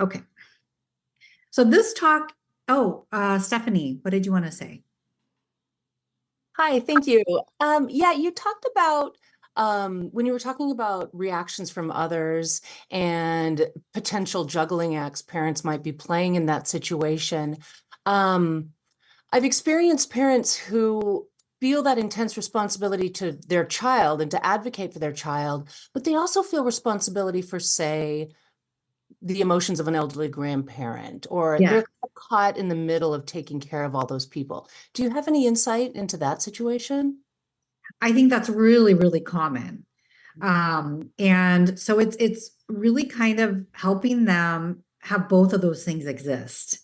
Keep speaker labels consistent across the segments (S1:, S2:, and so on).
S1: Okay. So this talk, Stephanie, what did you want to say?
S2: Hi, thank you. Yeah, you talked about when you were talking about reactions from others and potential juggling acts parents might be playing in that situation. Um, I've experienced parents who feel that intense responsibility to their child and to advocate for their child, but they also feel responsibility for, say, the emotions of an elderly grandparent, or
S1: Yeah,
S2: they're caught in the middle of taking care of all those people. Do you have any insight into that situation?
S1: I think that's really, really common. And so it's really kind of helping them have both of those things exist,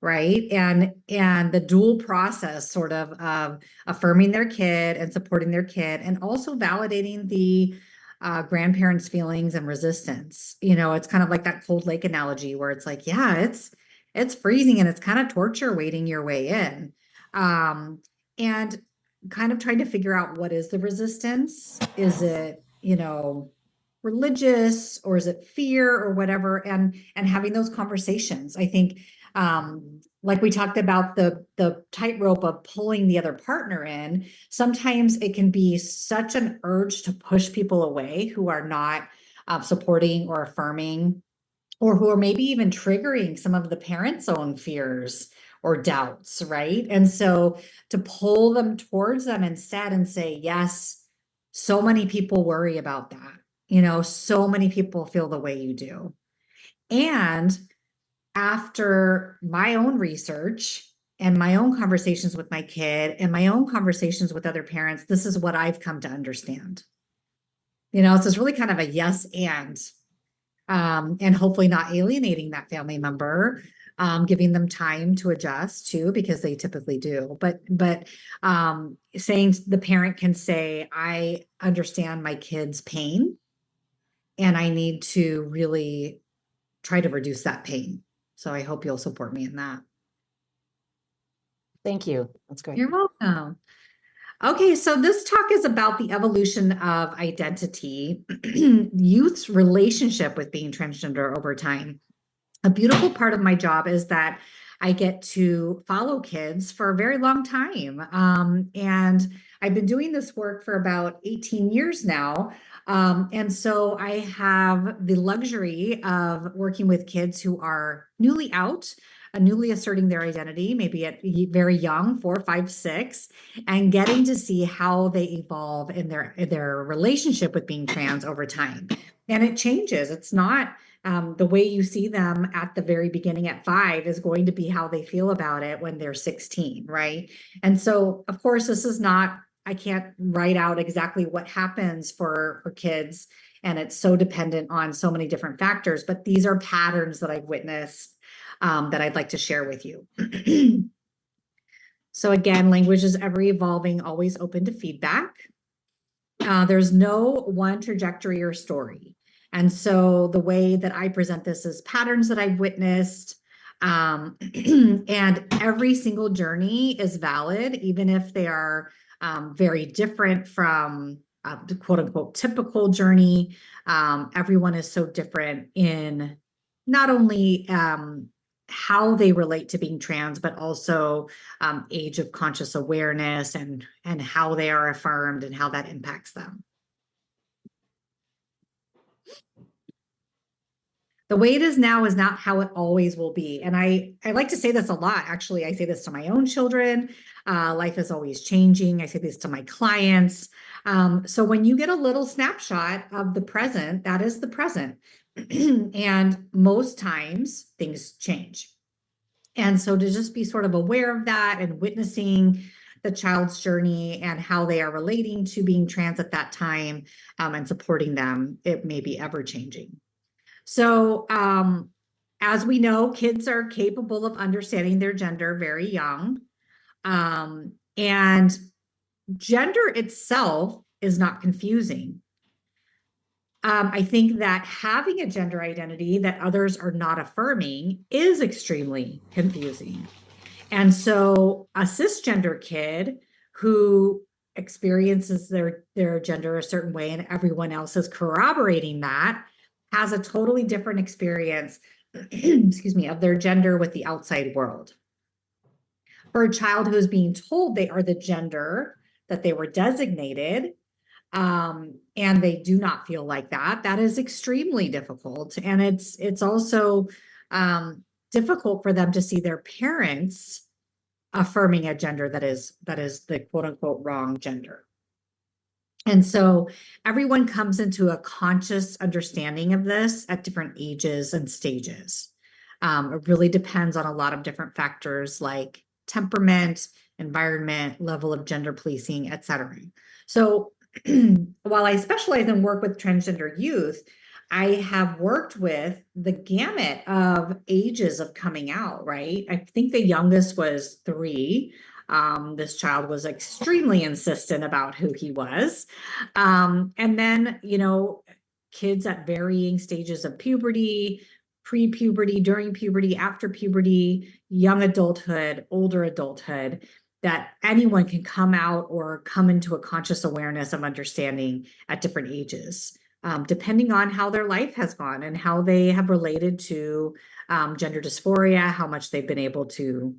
S1: right? And the dual process sort of affirming their kid and supporting their kid and also validating the grandparents' feelings and resistance. It's kind of like that cold lake analogy where it's like, yeah, it's freezing and it's kind of torture waiting your way in. Um, and kind of trying to figure out what is the resistance. Is it, religious, or is it fear or whatever? And having those conversations. I think like we talked about the tightrope of pulling the other partner in, sometimes it can be such an urge to push people away who are not supporting or affirming, or who are maybe even triggering some of the parents' own fears or doubts, right? And so to pull them towards them instead and say, yes, so many people worry about that. So many people feel the way you do. And after my own research and my own conversations with my kid and my own conversations with other parents, this is what I've come to understand. So it's really kind of a yes and hopefully not alienating that family member, giving them time to adjust too, because they typically do. But saying the parent can say, I understand my kid's pain and I need to really try to reduce that pain. So I hope you'll support me in that.
S2: Thank you. That's great.
S1: You're welcome. Okay, so this talk is about the evolution of identity, youth's relationship with being transgender over time. A beautiful part of my job is that I get to follow kids for a very long time. And I've been doing this work for about 18 years now. And so I have the luxury of working with kids who are newly out, newly asserting their identity, maybe at very young, 4, 5, 6, and getting to see how they evolve in their relationship with being trans over time. And it changes. It's not the way you see them at the very beginning at 5 is going to be how they feel about it when they're 16, right? And so, of course, this is not, I can't write out exactly what happens for kids, and it's so dependent on so many different factors, but these are patterns that I've witnessed that I'd like to share with you. So again, language is ever evolving, always open to feedback. There's no one trajectory or story. And so the way that I present this is patterns that I've witnessed. And every single journey is valid, even if they are very different from the quote unquote typical journey. Everyone is so different in not only how they relate to being trans, but also age of conscious awareness and how they are affirmed and how that impacts them. The way it is now is not how it always will be. And I like to say this a lot. Actually, I say this to my own children. Life is always changing. I say this to my clients. So when you get a little snapshot of the present, that is the present. And most times things change. And so to just be sort of aware of that and witnessing the child's journey and how they are relating to being trans at that time, and supporting them, it may be ever changing. So, as we know, kids are capable of understanding their gender very young. And gender itself is not confusing. I think that having a gender identity that others are not affirming is extremely confusing. And so a cisgender kid who experiences their gender a certain way and everyone else is corroborating that has a totally different experience excuse me, of their gender with the outside world. For a child who is being told they are the gender that they were designated, and they do not feel like that, that is extremely difficult. And it's also difficult for them to see their parents affirming a gender that is the quote unquote wrong gender. And so everyone comes into a conscious understanding of this at different ages and stages. It really depends on a lot of different factors like temperament, environment, level of gender policing, etc. So while I specialize and work with transgender youth, I have worked with the gamut of ages of coming out, right? I think the youngest was 3. This child was extremely insistent about who he was. And then, kids at varying stages of puberty, pre-puberty, during puberty, after puberty, young adulthood, older adulthood, that anyone can come out or come into a conscious awareness of understanding at different ages, depending on how their life has gone and how they have related to gender dysphoria, how much they've been able to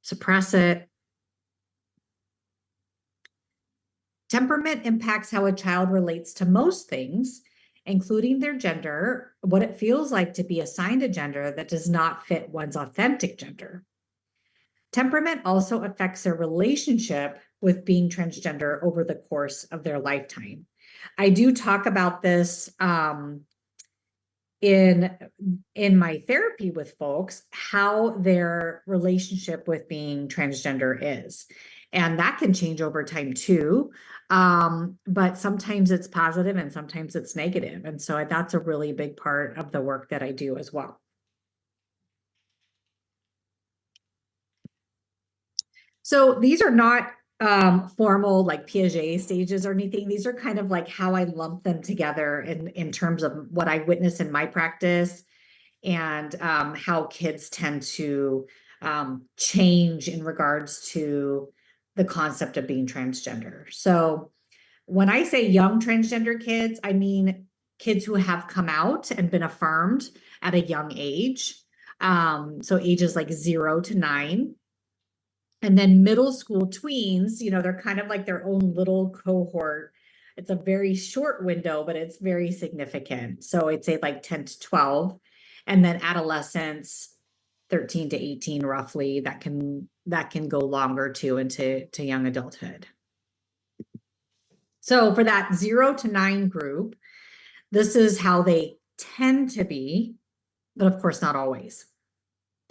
S1: suppress it. Temperament impacts how a child relates to most things, including their gender, what it feels like to be assigned a gender that does not fit one's authentic gender. Temperament also affects their relationship with being transgender over the course of their lifetime. I do talk about this in my therapy with folks, how their relationship with being transgender is. And that can change over time too. But sometimes it's positive and sometimes it's negative. And so that's a really big part of the work that I do as well. So these are not formal like Piaget stages or anything. These are kind of like how I lump them together in terms of what I witness in my practice and how kids tend to change in regards to the concept of being transgender. So when I say young transgender kids, I mean kids who have come out and been affirmed at a young age. So ages like 0 to 9. And then middle school tweens, they're kind of like their own little cohort. It's a very short window, but it's very significant. So I'd say like 10 to 12. And then adolescents, 13 to 18 roughly, that can go longer too into young adulthood. So for that 0 to 9 group, this is how they tend to be, but of course not always.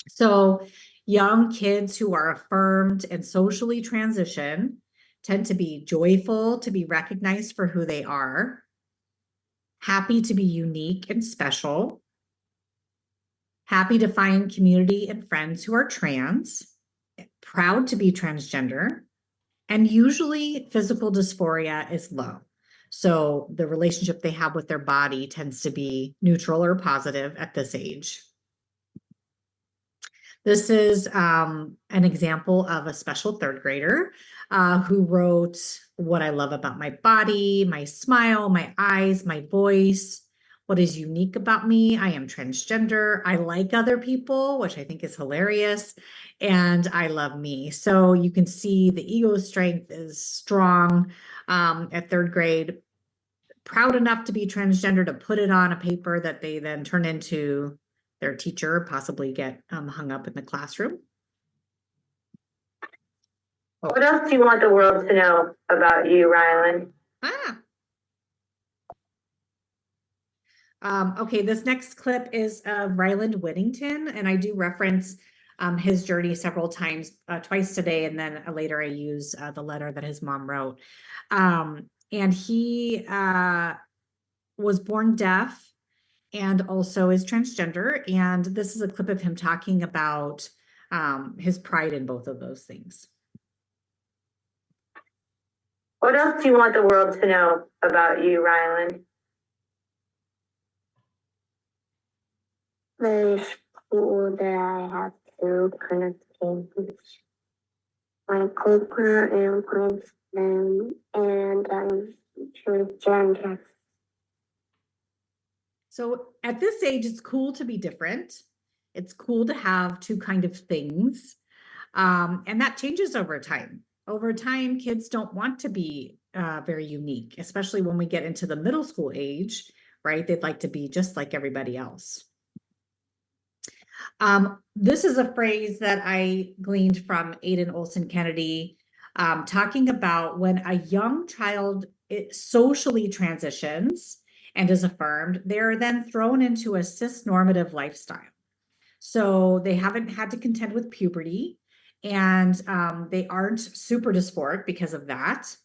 S1: So young kids who are affirmed and socially transition tend to be joyful to be recognized for who they are, happy to be unique and special, happy to find community and friends who are trans, proud to be transgender, and usually physical dysphoria is low. So the relationship they have with their body tends to be neutral or positive at this age. This is an example of a special 3rd grader who wrote, "What I love about my body, my smile, my eyes, my voice. What is unique about me? I am transgender. I like other people," which I think is hilarious. "And I love me." So you can see the ego strength is strong at 3rd grade. Proud enough to be transgender to put it on a paper that they then turn into their teacher, possibly get hung up in the classroom.
S3: What else do you want the world to know about you, Ryland?
S1: Okay, this next clip is of Ryland Whittington, and I do reference his journey several times, twice today, and then later I use the letter that his mom wrote. And he was born deaf and also is transgender. And this is a clip of him talking about his pride in both of those things.
S3: What else do you want the world to know about you, Ryland? Very cool that I have to kind of change my culture and place them, and I'm transgender.
S1: So at this age, it's cool to be different. It's cool to have two kind of things. And that changes over time. Over time, kids don't want to be very unique, especially when we get into the middle school age, right? They'd like to be just like everybody else. This is a phrase that I gleaned from Aiden Olson Kennedy, talking about when a young child socially transitions and is affirmed, they're then thrown into a cis-normative lifestyle. So they haven't had to contend with puberty, and they aren't super dysphoric because of that.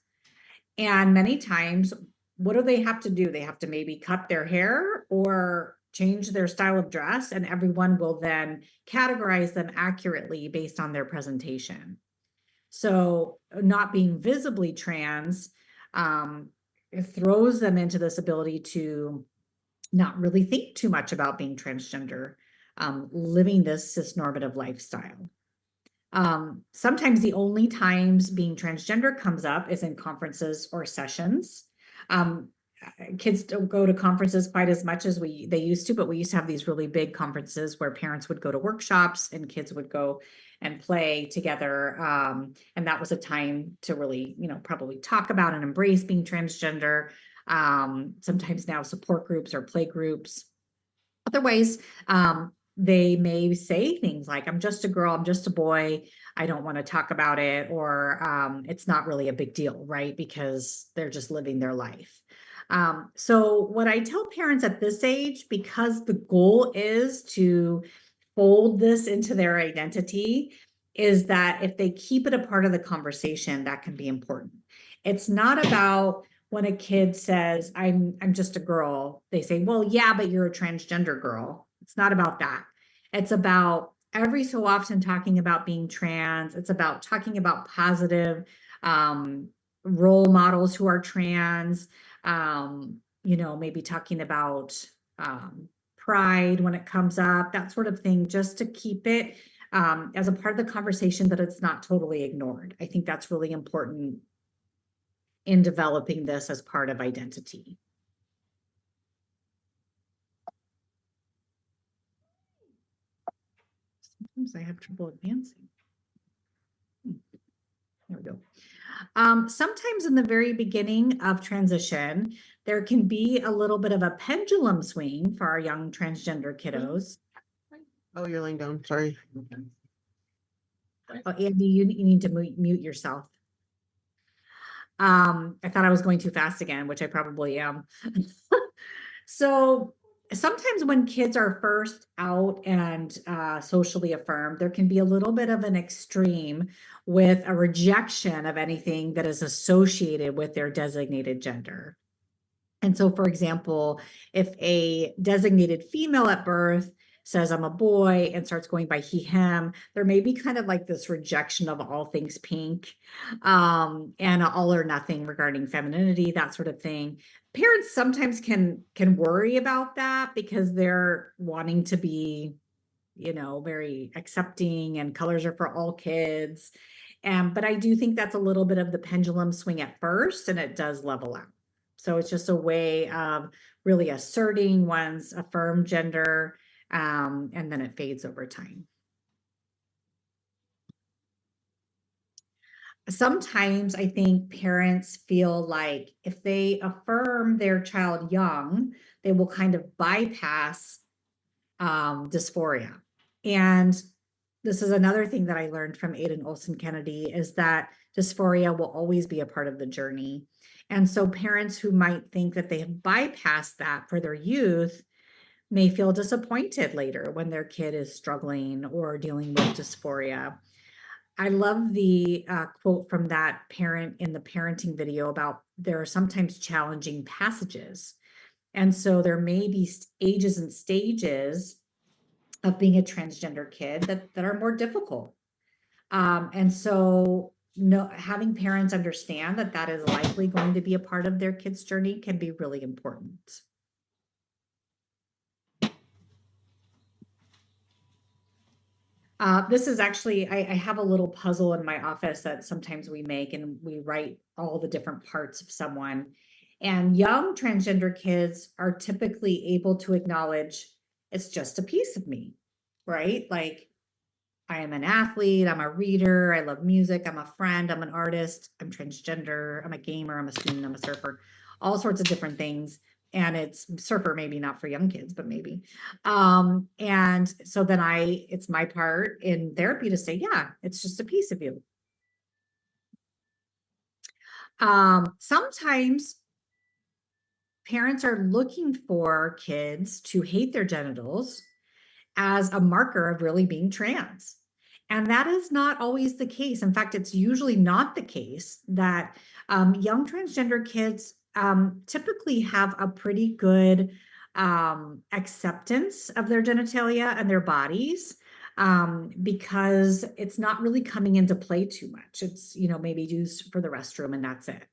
S1: And many times, what do they have to do? They have to maybe cut their hair or change their style of dress, and everyone will then categorize them accurately based on their presentation. So not being visibly trans, it throws them into this ability to not really think too much about being transgender, living this cisnormative lifestyle. Sometimes the only times being transgender comes up is in conferences or sessions. Kids don't go to conferences quite as much as they used to, but we used to have these really big conferences where parents would go to workshops and kids would go and play together. And that was a time to really, probably talk about and embrace being transgender. Sometimes now support groups or play groups. Otherwise, they may say things like, I'm just a girl, I'm just a boy, I don't want to talk about it, or it's not really a big deal, right? Because they're just living their life. So what I tell parents at this age, because the goal is to fold this into their identity, is that if they keep it a part of the conversation, that can be important. It's not about when a kid says, I'm just a girl, they say, well, yeah, but you're a transgender girl. It's not about that. It's about every so often talking about being trans. It's about talking about positive role models who are trans, maybe talking about pride when it comes up, that sort of thing, just to keep it as a part of the conversation, that it's not totally ignored. I think that's really important in developing this as part of identity. Sometimes I have trouble advancing. There we go. Sometimes in the very beginning of transition, there can be a little bit of a pendulum swing for our young transgender kiddos.
S4: Oh, you're laying down. Sorry.
S1: Oh, Andy, you need to mute yourself. I thought I was going too fast again, which I probably am. So sometimes when kids are first out and socially affirmed, there can be a little bit of an extreme with a rejection of anything that is associated with their designated gender. And so, for example, if a designated female at birth says I'm a boy and starts going by he, him, there may be kind of like this rejection of all things pink, and all or nothing regarding femininity, that sort of thing. Parents sometimes can worry about that because they're wanting to be, very accepting, and colors are for all kids. But I do think that's a little bit of the pendulum swing at first, and it does level out. So it's just a way of really asserting one's affirmed gender, and then it fades over time. Sometimes I think parents feel like if they affirm their child young, they will kind of bypass dysphoria. And this is another thing that I learned from Aiden Olson Kennedy, is that dysphoria will always be a part of the journey. And so parents who might think that they have bypassed that for their youth may feel disappointed later when their kid is struggling or dealing with dysphoria. I love the quote from that parent in the parenting video about there are sometimes challenging passages. And so there may be ages and stages of being a transgender kid that are more difficult. And so having parents understand that that is likely going to be a part of their kid's journey can be really important. This is actually, I have a little puzzle in my office that sometimes we make, and we write all the different parts of someone. And young transgender kids are typically able to acknowledge it's just a piece of me. right? Like, I am an athlete, I'm a reader, I love music, I'm a friend, I'm an artist, I'm transgender, I'm a gamer, I'm a student, I'm a surfer, all sorts of different things. And it's surfer, maybe not for young kids, but maybe. And so then it's my part in therapy to say, yeah, it's just a piece of you. Sometimes parents are looking for kids to hate their genitals as a marker of really being trans. And that is not always the case. In fact, it's usually not the case that young transgender kids typically have a pretty good acceptance of their genitalia and their bodies, because it's not really coming into play too much. It's, maybe used for the restroom and that's it.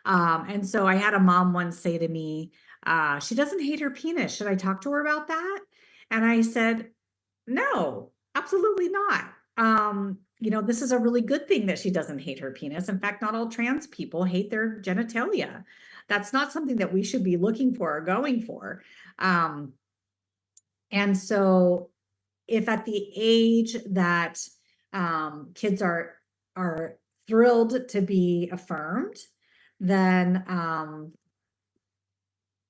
S1: And so I had a mom once say to me, she doesn't hate her penis. Should I talk to her about that? And I said, no, absolutely not. This is a really good thing that she doesn't hate her penis. In fact, not all trans people hate their genitalia. That's not something that we should be looking for or going for. And so if at the age that kids are thrilled to be affirmed, then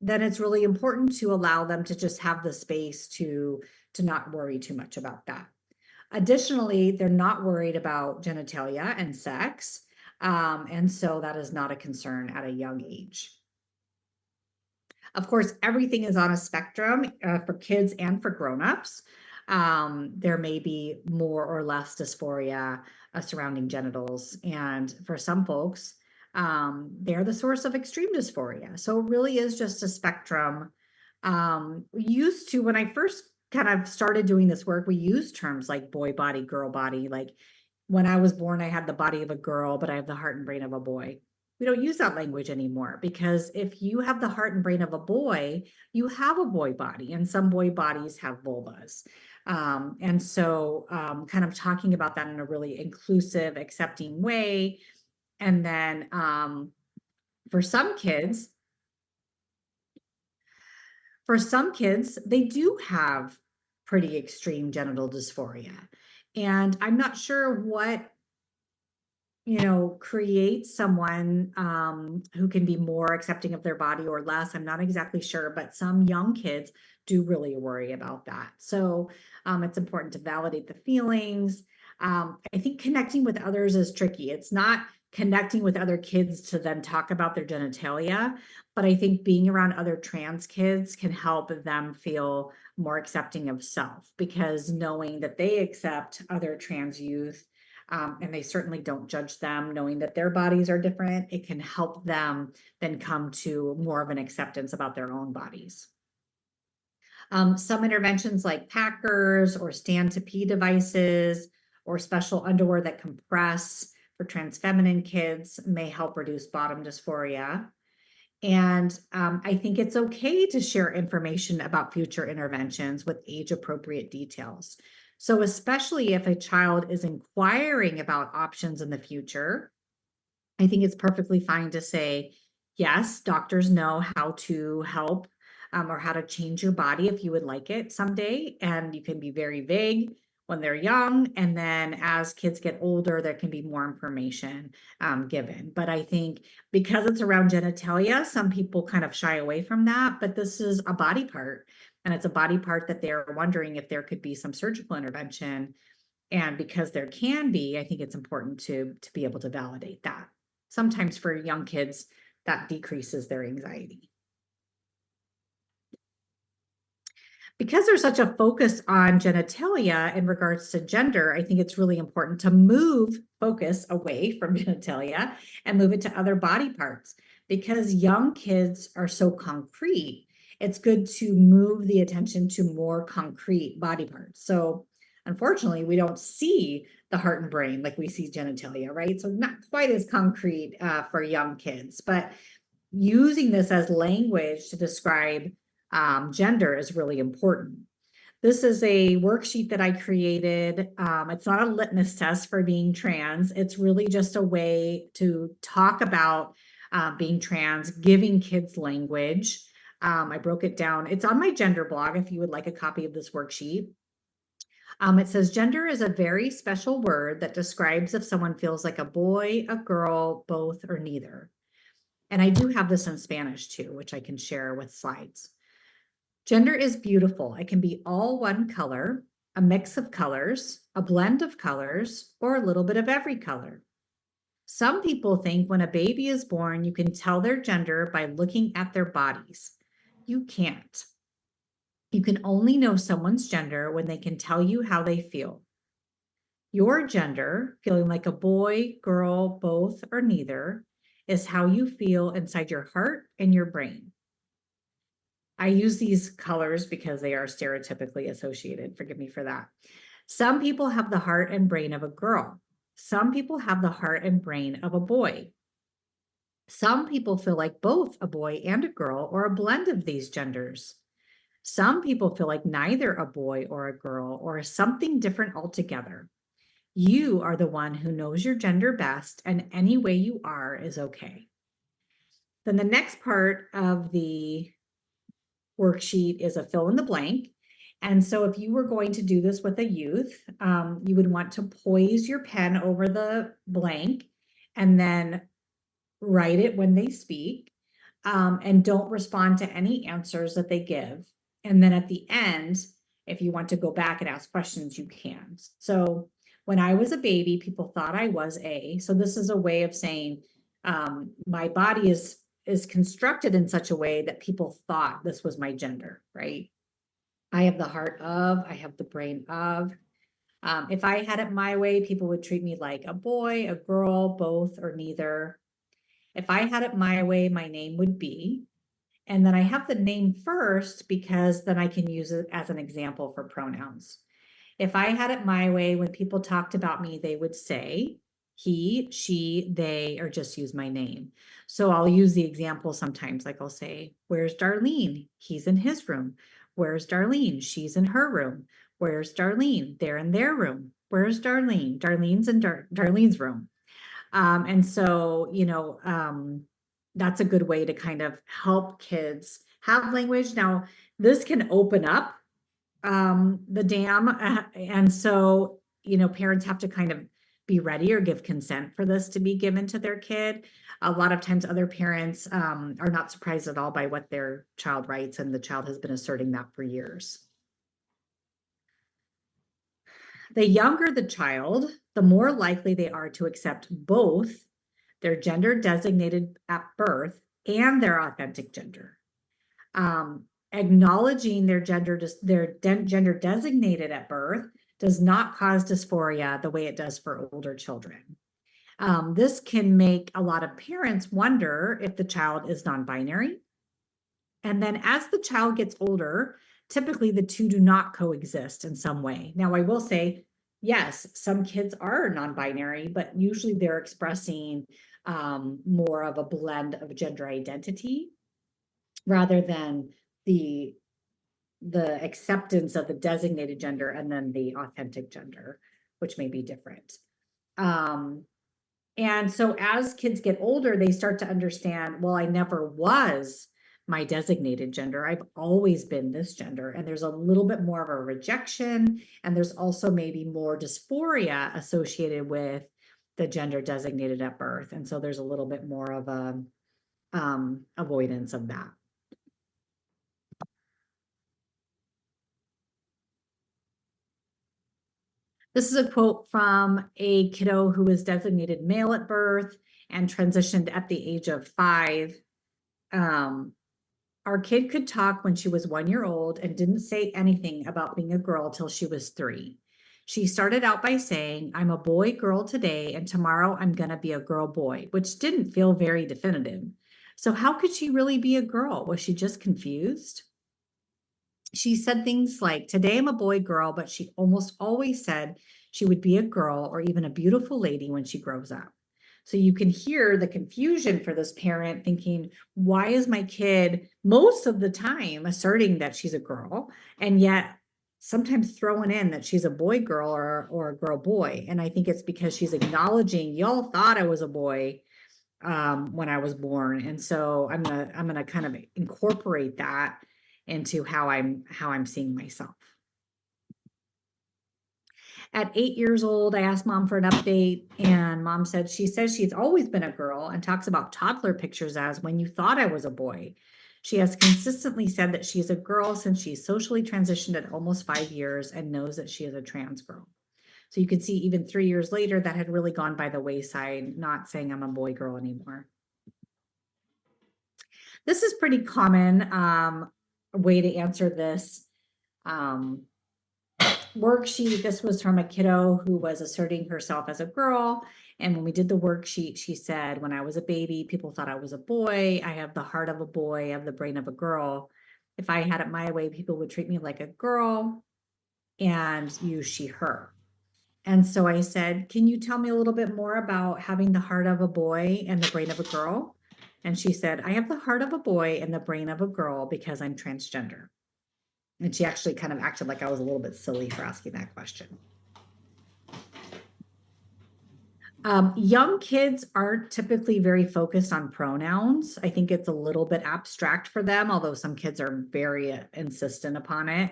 S1: it's really important to allow them to just have the space to not worry too much about that. Additionally, they're not worried about genitalia and sex, and so that is not a concern at a young age. Of course, everything is on a spectrum for kids and for grown-ups. There may be more or less dysphoria surrounding genitals, and for some folks, they're the source of extreme dysphoria. So it really is just a spectrum. We used to, when I first kind of started doing this work, we used terms like boy body, girl body. Like when I was born, I had the body of a girl, but I have the heart and brain of a boy. We don't use that language anymore, because if you have the heart and brain of a boy, you have a boy body, and some boy bodies have vulvas. And so kind of talking about that in a really inclusive, accepting way. And then for some kids, they do have pretty extreme genital dysphoria. And I'm not sure what creates someone who can be more accepting of their body or less. I'm not exactly sure, but some young kids do really worry about that. So it's important to validate the feelings. I think connecting with others is tricky. It's not connecting with other kids to then talk about their genitalia, but I think being around other trans kids can help them feel more accepting of self, because knowing that they accept other trans youth, and they certainly don't judge them, knowing that their bodies are different, it can help them then come to more of an acceptance about their own bodies. Some interventions like Packers or stand-to-pee devices or special underwear that compress for trans feminine kids may help reduce bottom dysphoria. And I think it's okay to share information about future interventions with age-appropriate details. So especially if a child is inquiring about options in the future, I think it's perfectly fine to say, yes, doctors know how to help or how to change your body if you would like it someday. And you can be very vague when they're young. And then as kids get older, there can be more information given. But I think because it's around genitalia, some people kind of shy away from that. But this is a body part. And it's a body part that they're wondering if there could be some surgical intervention. And because there can be, I think it's important to be able to validate that. Sometimes for young kids, that decreases their anxiety. Because there's such a focus on genitalia in regards to gender, I think it's really important to move focus away from genitalia and move it to other body parts. Because young kids are so concrete, it's good to move the attention to more concrete body parts. So unfortunately, we don't see the heart and brain like we see genitalia, right? So not quite as concrete for young kids, but using this as language to describe gender is really important. This is a worksheet that I created. It's not a litmus test for being trans. It's really just a way to talk about being trans, giving kids language. I broke it down. It's on my gender blog if you would like a copy of this worksheet. It says gender is a very special word that describes if someone feels like a boy, a girl, both, or neither. And I do have this in Spanish too, which I can share with slides. Gender is beautiful. It can be all one color, a mix of colors, a blend of colors, or a little bit of every color. Some people think when a baby is born, you can tell their gender by looking at their bodies. You can't. You can only know someone's gender when they can tell you how they feel. Your gender, feeling like a boy, girl, both, or neither, is how you feel inside your heart and your brain. I use these colors because they are stereotypically associated. Forgive me for that. Some people have the heart and brain of a girl. Some people have the heart and brain of a boy. Some people feel like both a boy and a girl or a blend of these genders. Some people feel like neither a boy or a girl or something different altogether. You are the one who knows your gender best, and any way you are is okay. Then the next part of the worksheet is a fill in the blank. And so if you were going to do this with a youth, you would want to poise your pen over the blank and then write it when they speak, and don't respond to any answers that they give. And then at the end, if you want to go back and ask questions, you can. So when I was a baby, people thought I was a, so this is a way of saying my body is constructed in such a way that people thought this was my gender, right? I have the heart of, I have the brain of. If I had it my way, people would treat me like a boy, a girl, both, or neither. If I had it my way, my name would be. And then I have the name first because then I can use it as an example for pronouns. If I had it my way, when people talked about me, they would say he, she, they, or just use my name. So I'll use the example sometimes, like I'll say, where's Darlene? He's in his room. Where's Darlene? She's in her room. Where's Darlene? They're in their room. Where's Darlene? Darlene's in Darlene's room. And so, that's a good way to kind of help kids have language. Now, this can open up the dam. And so, parents have to kind of be ready or give consent for this to be given to their kid. A lot of times other parents are not surprised at all by what their child writes, and the child has been asserting that for years. The younger the child, the more likely they are to accept both their gender designated at birth and their authentic gender. Acknowledging their gender designated at birth does not cause dysphoria the way it does for older children. This can make a lot of parents wonder if the child is non-binary. And then as the child gets older, typically the two do not coexist in some way. Now, I will say, yes, some kids are non-binary, but usually they're expressing more of a blend of gender identity rather than the acceptance of the designated gender and then the authentic gender, which may be different. And so as kids get older, they start to understand, well, I never was my designated gender. I've always been this gender. And there's a little bit more of a rejection. And there's also maybe more dysphoria associated with the gender designated at birth. And so there's a little bit more of a avoidance of that. This is a quote from a kiddo who was designated male at birth and transitioned at the age of 5. Our kid could talk when she was 1 year old and didn't say anything about being a girl till she was 3. She started out by saying, I'm a boy girl today, and tomorrow I'm going to be a girl boy, which didn't feel very definitive. So how could she really be a girl? Was she just confused? She said things like, today I'm a boy girl, but she almost always said she would be a girl or even a beautiful lady when she grows up. So you can hear the confusion for this parent thinking, why is my kid most of the time asserting that she's a girl, and yet sometimes throwing in that she's a boy girl or a girl boy? And I think it's because she's acknowledging, y'all thought I was a boy when I was born. And so I'm gonna kind of incorporate that into how I'm seeing myself. At 8 years old, I asked mom for an update, and mom said she says she's always been a girl and talks about toddler pictures as when you thought I was a boy. She has consistently said that she's a girl since she's socially transitioned at almost 5 years and knows that she is a trans girl. So you can see even 3 years later, that had really gone by the wayside, not saying I'm a boy girl anymore. This is pretty common way to answer this worksheet. This was from a kiddo who was asserting herself as a girl. And when we did the worksheet, she said, when I was a baby, people thought I was a boy. I have the heart of a boy. I have the brain of a girl. If I had it my way, people would treat me like a girl and use she, her. And so I said, can you tell me a little bit more about having the heart of a boy and the brain of a girl? And she said, I have the heart of a boy and the brain of a girl because I'm transgender. And she actually kind of acted like I was a little bit silly for asking that question. Young kids aren't typically very focused on pronouns. I think it's a little bit abstract for them, although some kids are very insistent upon it.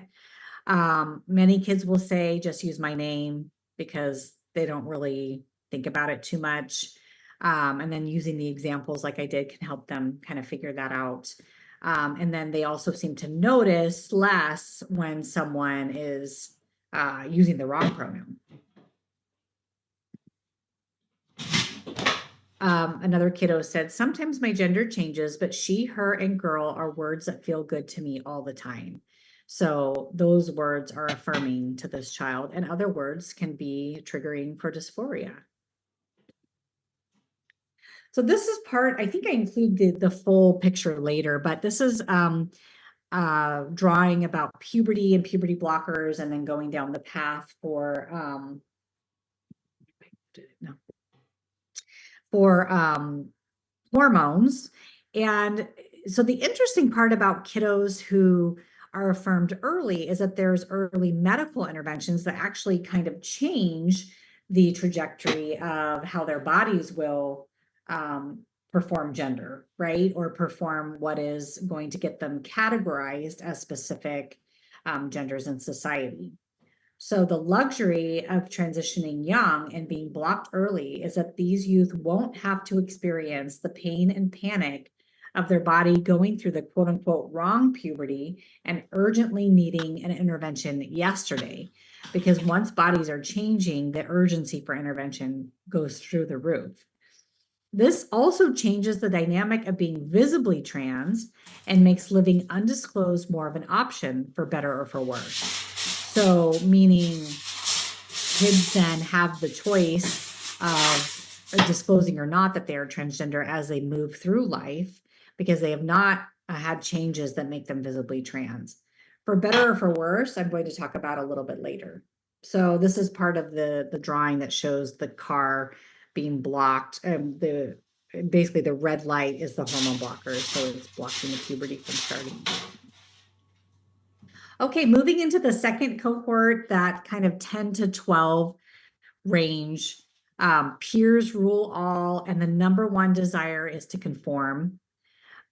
S1: Many kids will say, just use my name, because they don't really think about it too much. And then using the examples like I did can help them kind of figure that out. And then they also seem to notice less when someone is using the wrong pronoun. Another kiddo said, sometimes my gender changes, but she, her, and girl are words that feel good to me all the time. So those words are affirming to this child, and other words can be triggering for dysphoria. So this is part, I think I include the full picture later, but this is drawing about puberty and puberty blockers, and then going down the path for hormones. And so the interesting part about kiddos who are affirmed early is that there's early medical interventions that actually kind of change the trajectory of how their bodies will perform gender, right? Or perform what is going to get them categorized as specific genders in society. So the luxury of transitioning young and being blocked early is that these youth won't have to experience the pain and panic of their body going through the quote unquote wrong puberty and urgently needing an intervention yesterday. Because once bodies are changing, the urgency for intervention goes through the roof. This also changes the dynamic of being visibly trans and makes living undisclosed more of an option, for better or for worse. So meaning kids then have the choice of disclosing or not that they are transgender as they move through life, because they have not had changes that make them visibly trans. For better or for worse, I'm going to talk about a little bit later. So this is part of the drawing that shows the car being blocked. Basically the red light is the hormone blocker, so it's blocking the puberty from starting. Okay, moving into the second cohort, that kind of 10 to 12 range, peers rule all, and the number one desire is to conform.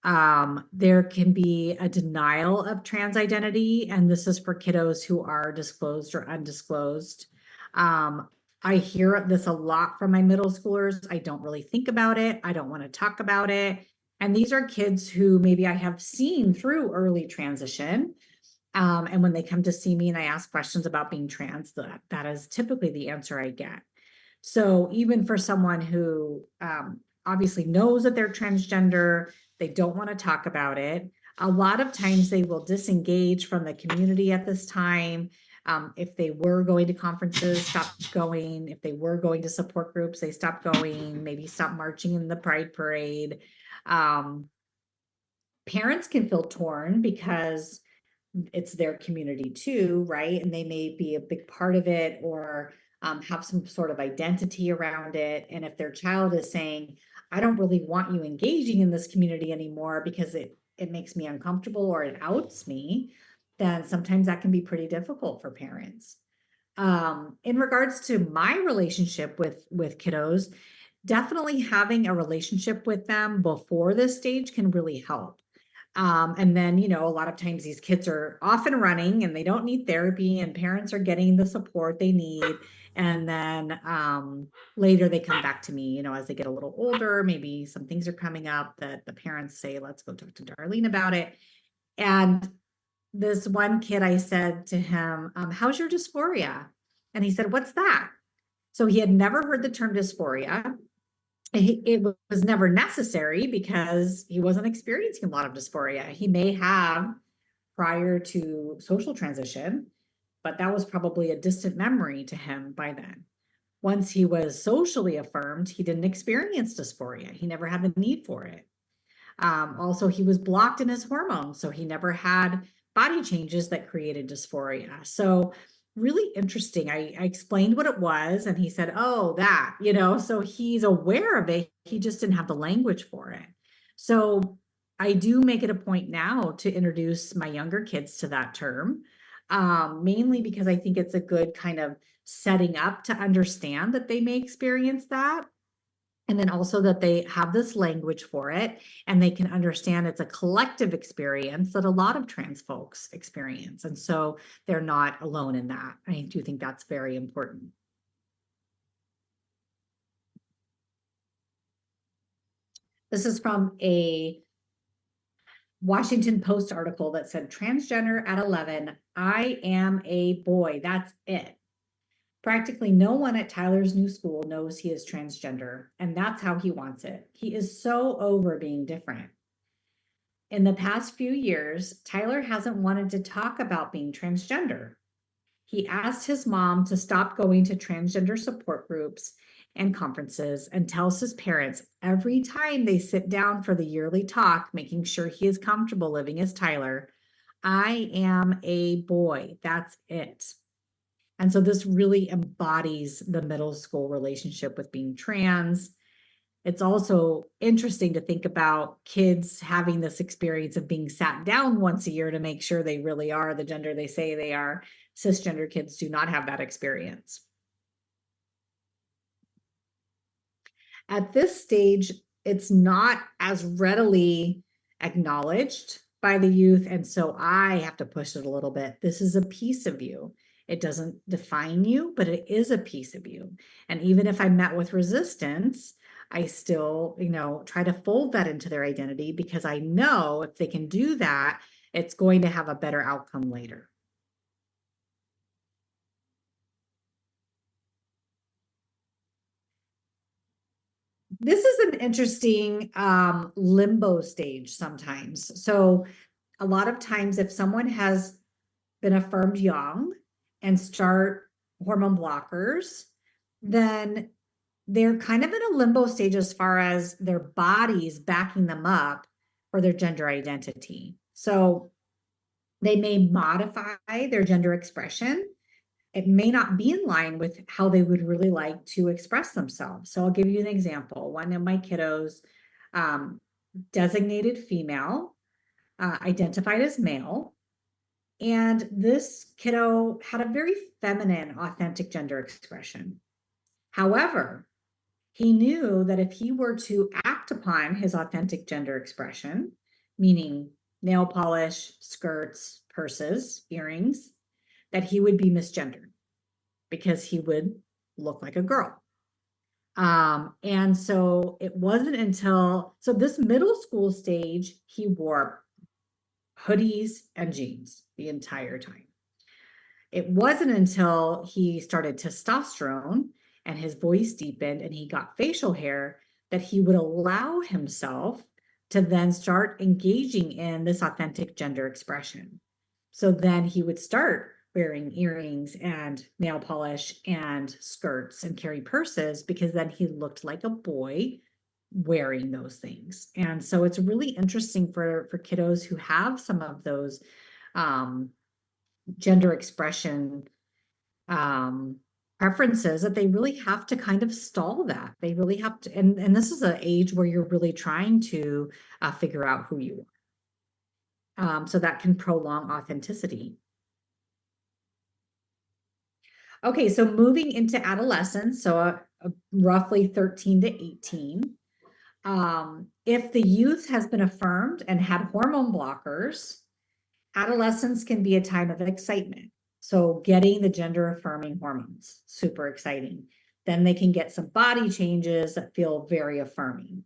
S1: There can be a denial of trans identity, and this is for kiddos who are disclosed or undisclosed. I hear this a lot from my middle schoolers. I don't really think about it. I don't want to talk about it. And these are kids who maybe I have seen through early transition. And when they come to see me and I ask questions about being trans, that is typically the answer I get. So even for someone who obviously knows that they're transgender, they don't want to talk about it. A lot of times they will disengage from the community at this time. If they were going to conferences, stop going. If they were going to support groups, they stop going, maybe stop marching in the Pride Parade. Parents can feel torn because it's their community too, right? And they may be a big part of it, or have some sort of identity around it. And if their child is saying, I don't really want you engaging in this community anymore because it makes me uncomfortable or it outs me, then sometimes that can be pretty difficult for parents. In regards to my relationship with kiddos, definitely having a relationship with them before this stage can really help. And then, you know, a lot of times these kids are off and running and they don't need therapy, and parents are getting the support they need. And then later they come back to me, you know, as they get a little older, maybe some things are coming up that the parents say, let's go talk to Darlene about it. And this one kid, I said to him, how's your dysphoria? And he said, what's that? So he had never heard the term dysphoria. It was never necessary because he wasn't experiencing a lot of dysphoria. He may have prior to social transition, but that was probably a distant memory to him by then. Once he was socially affirmed, he didn't experience dysphoria. He never had the need for it. Also, he was blocked in his hormones, so he never had body changes that created dysphoria. So really interesting. I explained what it was, and he said, oh, that, you know, so he's aware of it. He just didn't have the language for it. So I do make it a point now to introduce my younger kids to that term, mainly because I think it's a good kind of setting up to understand that they may experience that. And then also that they have this language for it, and they can understand it's a collective experience that a lot of trans folks experience. And so they're not alone in that. I do think that's very important. This is from a Washington Post article that said, transgender at 11, I am a boy, that's it. Practically no one at Tyler's new school knows he is transgender, and that's how he wants it. He is so over being different. In the past few years, Tyler hasn't wanted to talk about being transgender. He asked his mom to stop going to transgender support groups and conferences, and tells his parents every time they sit down for the yearly talk, making sure he is comfortable living as Tyler, I am a boy, that's it. And so this really embodies the middle school relationship with being trans. It's also interesting to think about kids having this experience of being sat down once a year to make sure they really are the gender they say they are. Cisgender kids do not have that experience. At this stage, it's not as readily acknowledged by the youth, and so I have to push it a little bit. This is a piece of you. It doesn't define you, but it is a piece of you. And even if I met with resistance, I still, you know, try to fold that into their identity, because I know if they can do that, it's going to have a better outcome later. This is an interesting limbo stage sometimes. So a lot of times if someone has been affirmed young and start hormone blockers, then they're kind of in a limbo stage as far as their bodies backing them up for their gender identity. So they may modify their gender expression. It may not be in line with how they would really like to express themselves. So I'll give you an example. One of my kiddos, designated female, identified as male. And this kiddo had a very feminine, authentic gender expression. However, he knew that if he were to act upon his authentic gender expression, meaning nail polish, skirts, purses, earrings, that he would be misgendered because he would look like a girl. And so it wasn't until, so this middle school stage, he wore hoodies and jeans the entire time. It wasn't until he started testosterone and his voice deepened and he got facial hair that he would allow himself to then start engaging in this authentic gender expression. So then he would start wearing earrings and nail polish and skirts and carry purses, because then he looked like a boy wearing those things. And so it's really interesting for kiddos who have some of those gender expression preferences, that they really have to kind of stall that. They really have to, and this is an age where you're really trying to figure out who you are. So that can prolong authenticity. Okay, so moving into adolescence, so roughly 13 to 18, If the youth has been affirmed and had hormone blockers, adolescence can be a time of excitement. So getting the gender affirming hormones, super exciting. Then they can get some body changes that feel very affirming.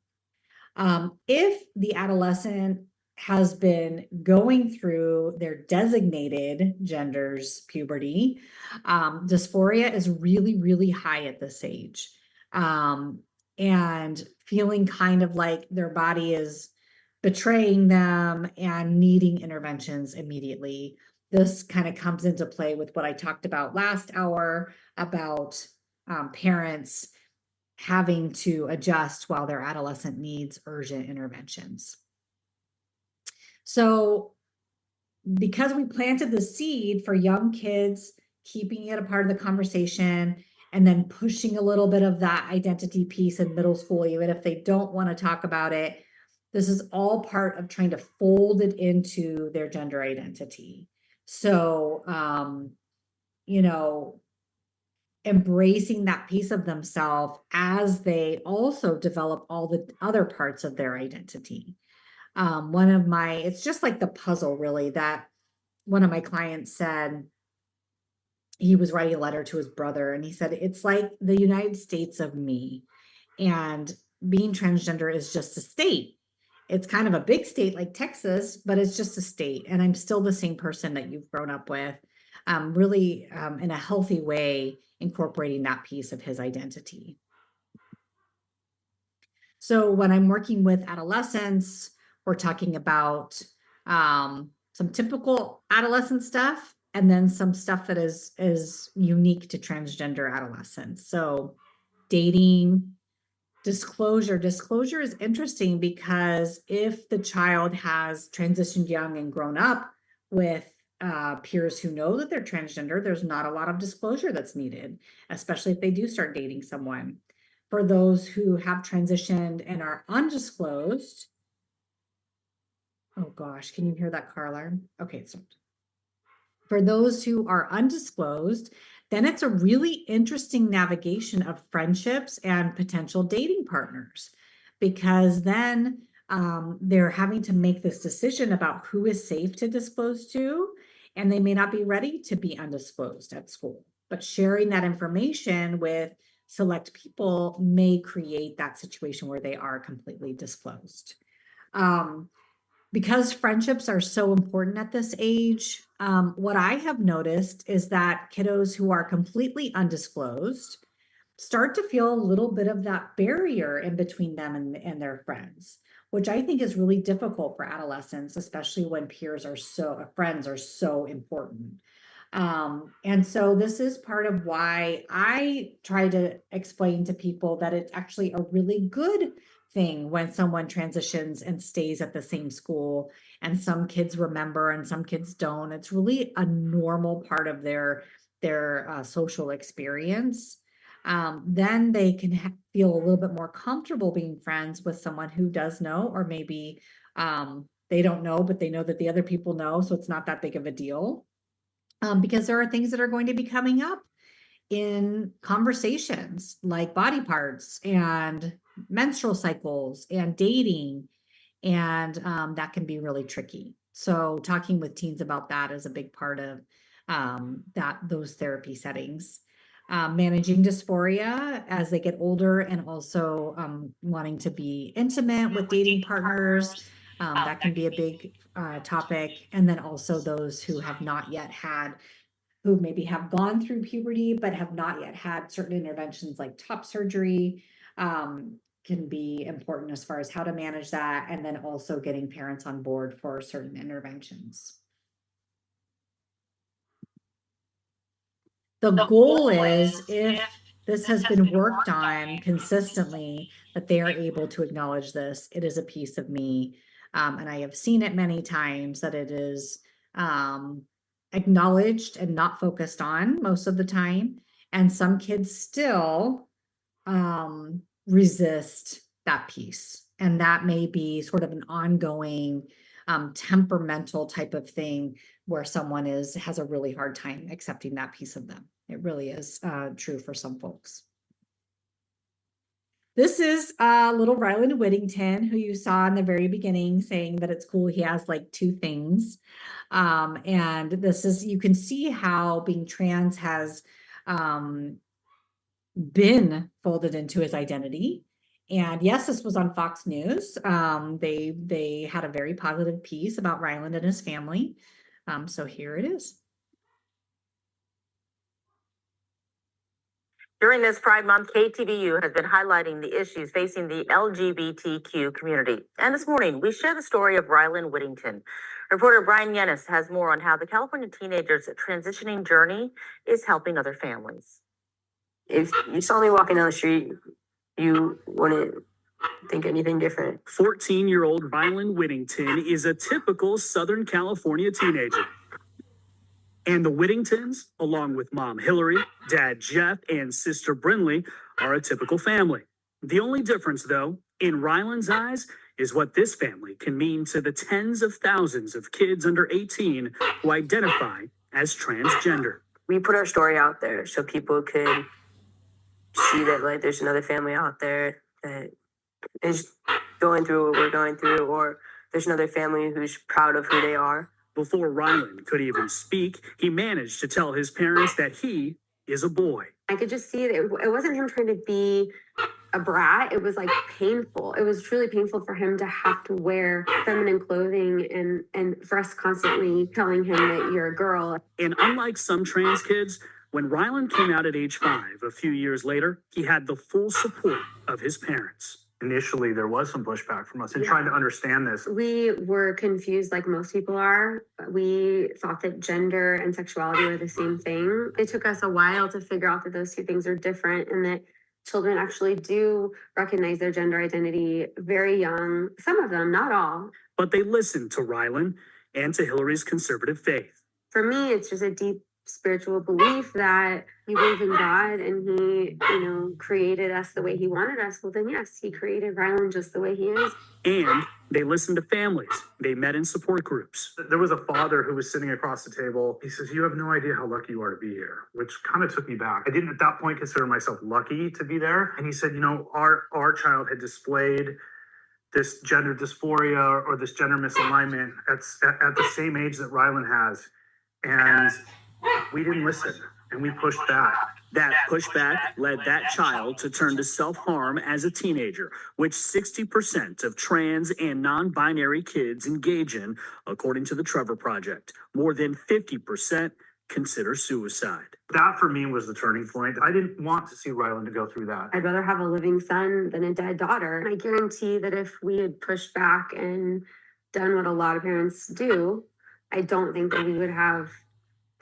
S1: If the adolescent has been going through their designated gender's puberty, dysphoria is really, really high at this age. And feeling kind of like their body is betraying them and needing interventions immediately. This kind of comes into play with what I talked about last hour about parents having to adjust while their adolescent needs urgent interventions. So because we planted the seed for young kids, keeping it a part of the conversation, and then pushing a little bit of that identity piece in middle school, even if they don't want to talk about it, this is all part of trying to fold it into their gender identity. So, embracing that piece of themselves as they also develop all the other parts of their identity. It's just like the puzzle, really, that one of my clients said, he was writing a letter to his brother, and he said, it's like the United States of me. And being transgender is just a state. It's kind of a big state like Texas, but it's just a state. And I'm still the same person that you've grown up with, really in a healthy way, incorporating that piece of his identity. So when I'm working with adolescents, we're talking about some typical adolescent stuff, and then some stuff that is unique to transgender adolescents. So dating, disclosure. Disclosure is interesting because if the child has transitioned young and grown up with peers who know that they're transgender, there's not a lot of disclosure that's needed, especially if they do start dating someone. For those who have transitioned and are undisclosed, oh gosh, can you hear that car alarm? Okay, it stopped. For those who are undisclosed, then it's a really interesting navigation of friendships and potential dating partners, because then they're having to make this decision about who is safe to disclose to, and they may not be ready to be undisclosed at school. But sharing that information with select people may create that situation where they are completely disclosed. Because friendships are so important at this age, what I have noticed is that kiddos who are completely undisclosed start to feel a little bit of that barrier in between them and their friends, which I think is really difficult for adolescents, especially when friends are so important. And so this is part of why I try to explain to people that it's actually a really good thing when someone transitions and stays at the same school, and some kids remember and some kids don't. It's really a normal part of their social experience. Then they can feel a little bit more comfortable being friends with someone who does know, or maybe they don't know, but they know that the other people know, so it's not that big of a deal. Because there are things that are going to be coming up in conversations like body parts and menstrual cycles and dating, and that can be really tricky. So talking with teens about that is a big part of those therapy settings. Managing dysphoria as they get older, and also wanting to be intimate with dating partners. That can be a big topic. And then also those who have not yet had, who maybe have gone through puberty, but have not yet had certain interventions like top surgery, can be important as far as how to manage that. And then also getting parents on board for certain interventions. The goal is, if this has been worked on consistently, that they are able to acknowledge this. It is a piece of me. And I have seen it many times that it is acknowledged and not focused on most of the time. And some kids still resist that piece. And that may be sort of an ongoing temperamental type of thing where someone has a really hard time accepting that piece of them. It really is true for some folks. This is little Ryland Whittington, who you saw in the very beginning saying that it's cool. He has like two things. And this is, you can see how being trans has been folded into his identity. And yes, this was on Fox News. They had a very positive piece about Ryland and his family. So here it is.
S5: During this Pride Month, KTVU has been highlighting the issues facing the LGBTQ community. And this morning, we share the story of Ryland Whittington. Reporter Brian Yennis has more on how the California teenager's transitioning journey is helping other families.
S6: If you saw me walking down the street, you wouldn't think anything different.
S7: 14-year-old Ryland Whittington is a typical Southern California teenager. And the Whittingtons, along with mom Hillary, dad Jeff, and sister Brinley, are a typical family. The only difference, though, in Ryland's eyes, is what this family can mean to the tens of thousands of kids under 18 who identify as transgender.
S6: We put our story out there so people could see that like there's another family out there that is going through what we're going through, or there's another family who's proud of who they are.
S7: Before Ryland could even speak, he managed to tell his parents that he is a boy.
S8: I could just see that it wasn't him trying to be a brat. It was like painful. It was truly painful for him to have to wear feminine clothing and for us constantly telling him that you're a girl.
S7: And unlike some trans kids, when Ryland came out at age 5, a few years later, he had the full support of his parents.
S9: Initially, there was some pushback from us in trying to understand this.
S8: We were confused like most people are. We thought that gender and sexuality were the same thing. It took us a while to figure out that those two things are different and that children actually do recognize their gender identity very young. Some of them, not all.
S7: But they listened to Ryland and to Hillary's conservative faith.
S8: For me, it's just a deep spiritual belief that we believe in God and he, created us the way he wanted us. Well, then yes, he created Ryland just the way he is.
S7: And they listened to families. They met in support groups.
S9: There was a father who was sitting across the table. He says, "You have no idea how lucky you are to be here," which kind of took me back. I didn't at that point consider myself lucky to be there. And he said, our child had displayed this gender dysphoria or this gender misalignment at the same age that Ryland has. And we didn't listen, and we pushed back.
S7: That pushback led that child to turn to self-harm as a teenager, which 60% of trans and non-binary kids engage in, according to the Trevor Project. More than 50% consider suicide.
S9: That, for me, was the turning point. I didn't want to see Ryland to go through that.
S8: I'd rather have a living son than a dead daughter. And I guarantee that if we had pushed back and done what a lot of parents do, I don't think that we would have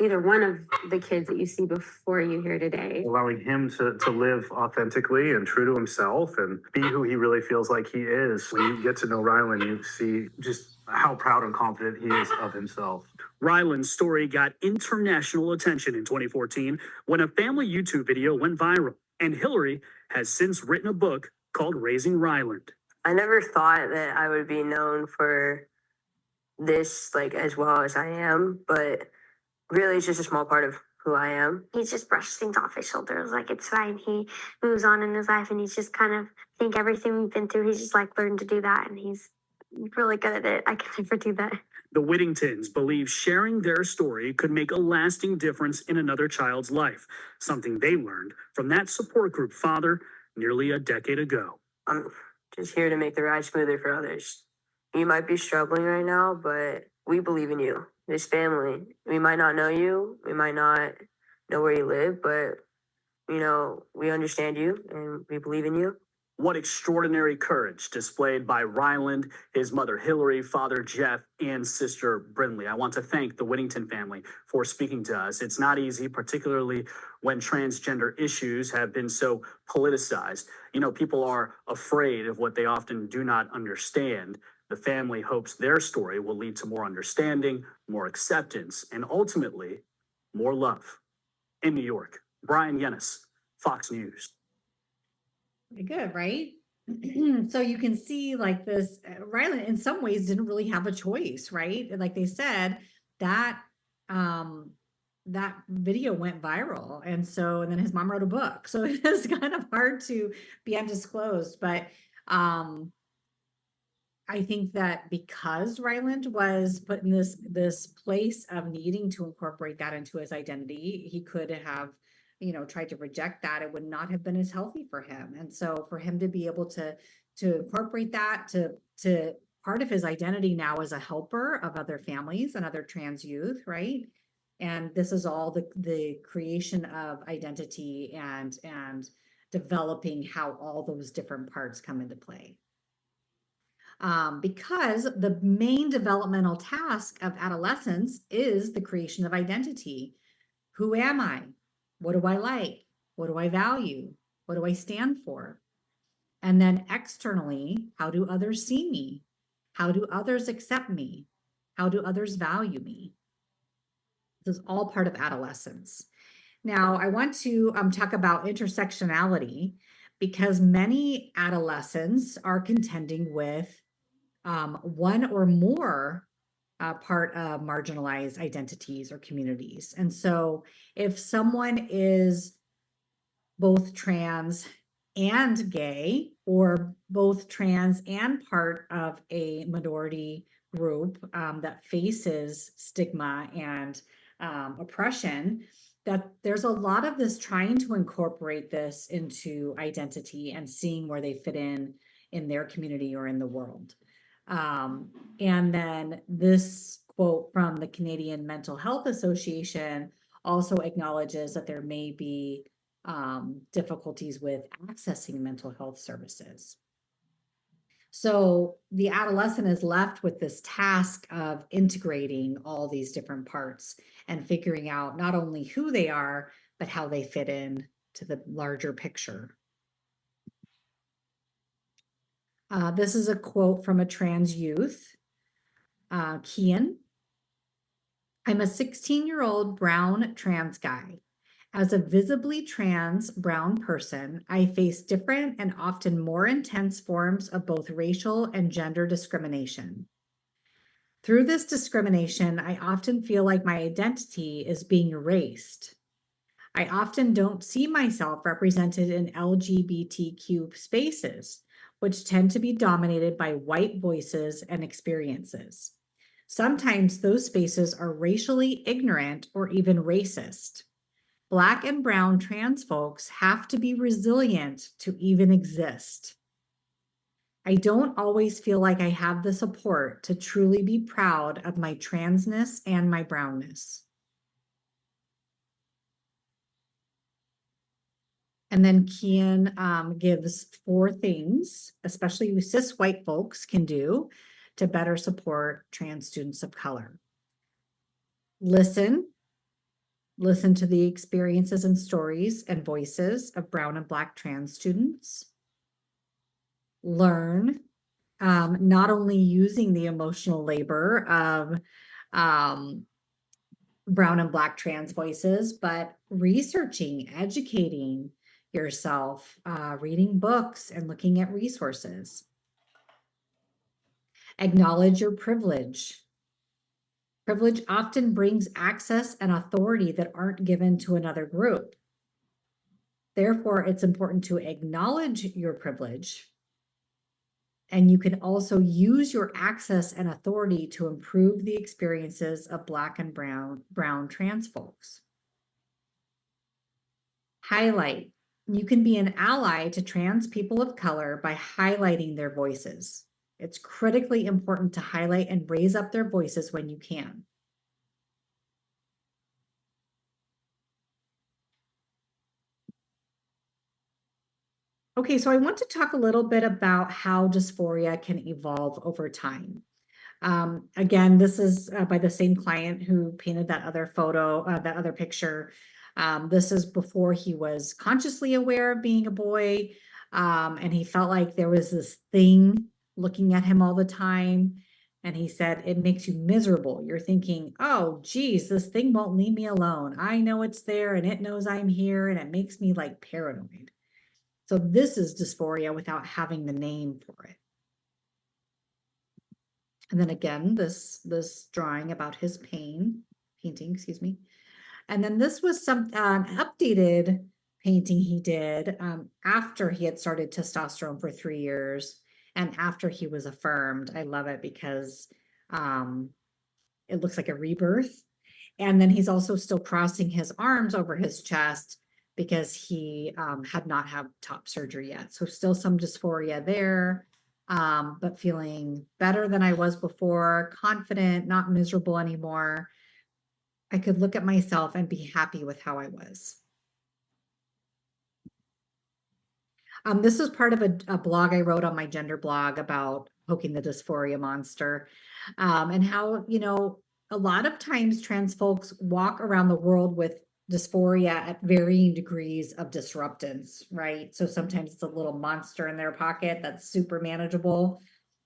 S8: either one of the kids that you see before you here today.
S9: Allowing him to live authentically and true to himself and be who he really feels like he is. When you get to know Ryland, you see just how proud and confident he is of himself.
S7: Ryland's story got international attention in 2014 when a family YouTube video went viral. And Hillary has since written a book called Raising Ryland.
S6: I never thought that I would be known for this as well as I am, but really, it's just a small part of who I am.
S3: He just brushes things off his shoulders like it's fine. He moves on in his life and he's just kind of, I think everything we've been through, he's just learned to do that and he's really good at it. I can never do that.
S7: The Whittingtons believe sharing their story could make a lasting difference in another child's life, something they learned from that support group father nearly a decade ago.
S6: I'm just here to make the ride smoother for others. You might be struggling right now, but we believe in you. This family, we might not know you, we might not know where you live, but we understand you and we believe in you.
S7: What extraordinary courage displayed by Ryland, his mother Hillary, father Jeff, and sister Brinley. I want to thank the Whittington family for speaking to us. It's not easy, particularly when transgender issues have been so politicized. People are afraid of what they often do not understand. The family hopes their story will lead to more understanding, more acceptance, and ultimately, more love. In New York, Brian Yennis, Fox News.
S1: Very good, right? So you can see this, Ryland in some ways didn't really have a choice, right? Like they said, that that video went viral. And then his mom wrote a book. So it is kind of hard to be undisclosed, but I think that because Ryland was put in this place of needing to incorporate that into his identity, he could have, tried to reject that. It would not have been as healthy for him. And so for him to be able to incorporate that to part of his identity now as a helper of other families and other trans youth, right? And this is all the creation of identity and developing how all those different parts come into play. Because the main developmental task of adolescence is the creation of identity. Who am I? What do I like? What do I value? What do I stand for? And then externally, how do others see me? How do others accept me? How do others value me? This is all part of adolescence. Now, I want to talk about intersectionality because many adolescents are contending with one or more part of marginalized identities or communities. And so if someone is both trans and gay, or both trans and part of a minority group that faces stigma and oppression, that there's a lot of this trying to incorporate this into identity and seeing where they fit in their community or in the world. And then this quote from the Canadian Mental Health Association also acknowledges that there may be difficulties with accessing mental health services. So the adolescent is left with this task of integrating all these different parts and figuring out not only who they are, but how they fit in to the larger picture. This is a quote from a trans youth, Kian. I'm a 16-year-old brown trans guy. As a visibly trans brown person, I face different and often more intense forms of both racial and gender discrimination. Through this discrimination, I often feel like my identity is being erased. I often don't see myself represented in LGBTQ spaces, which tend to be dominated by white voices and experiences. Sometimes those spaces are racially ignorant or even racist. Black and brown trans folks have to be resilient to even exist. I don't always feel like I have the support to truly be proud of my transness and my brownness. And then Kian gives 4 things, especially cis white folks can do to better support trans students of color. Listen to the experiences and stories and voices of brown and black trans students. Learn, not only using the emotional labor of brown and black trans voices, but researching, educating yourself, reading books and looking at resources. Acknowledge your privilege. Privilege often brings access and authority that aren't given to another group. Therefore, it's important to acknowledge your privilege. And you can also use your access and authority to improve the experiences of Black and brown trans folks. Highlight. You can be an ally to trans people of color by highlighting their voices. It's critically important to highlight and raise up their voices when you can. Okay, so I want to talk a little bit about how dysphoria can evolve over time. Again, this is by the same client who painted that other photo, that other picture. This is before he was consciously aware of being a boy, and he felt like there was this thing looking at him all the time. And he said, it makes you miserable. You're thinking, oh, geez, this thing won't leave me alone. I know it's there and it knows I'm here, and it makes me like paranoid. So this is dysphoria without having the name for it. And then again, this drawing about his painting, excuse me. And then this was an updated painting he did after he had started testosterone for 3 years and after he was affirmed. I love it because it looks like a rebirth. And then he's also still crossing his arms over his chest because he had not had top surgery yet. So still some dysphoria there, but feeling better than I was before, confident, not miserable anymore. I could look at myself and be happy with how I was. This is part of a blog I wrote on my gender blog about poking the dysphoria monster, and how, you know, a lot of times trans folks walk around the world with dysphoria at varying degrees of disruptance, right? So sometimes it's a little monster in their pocket that's super manageable.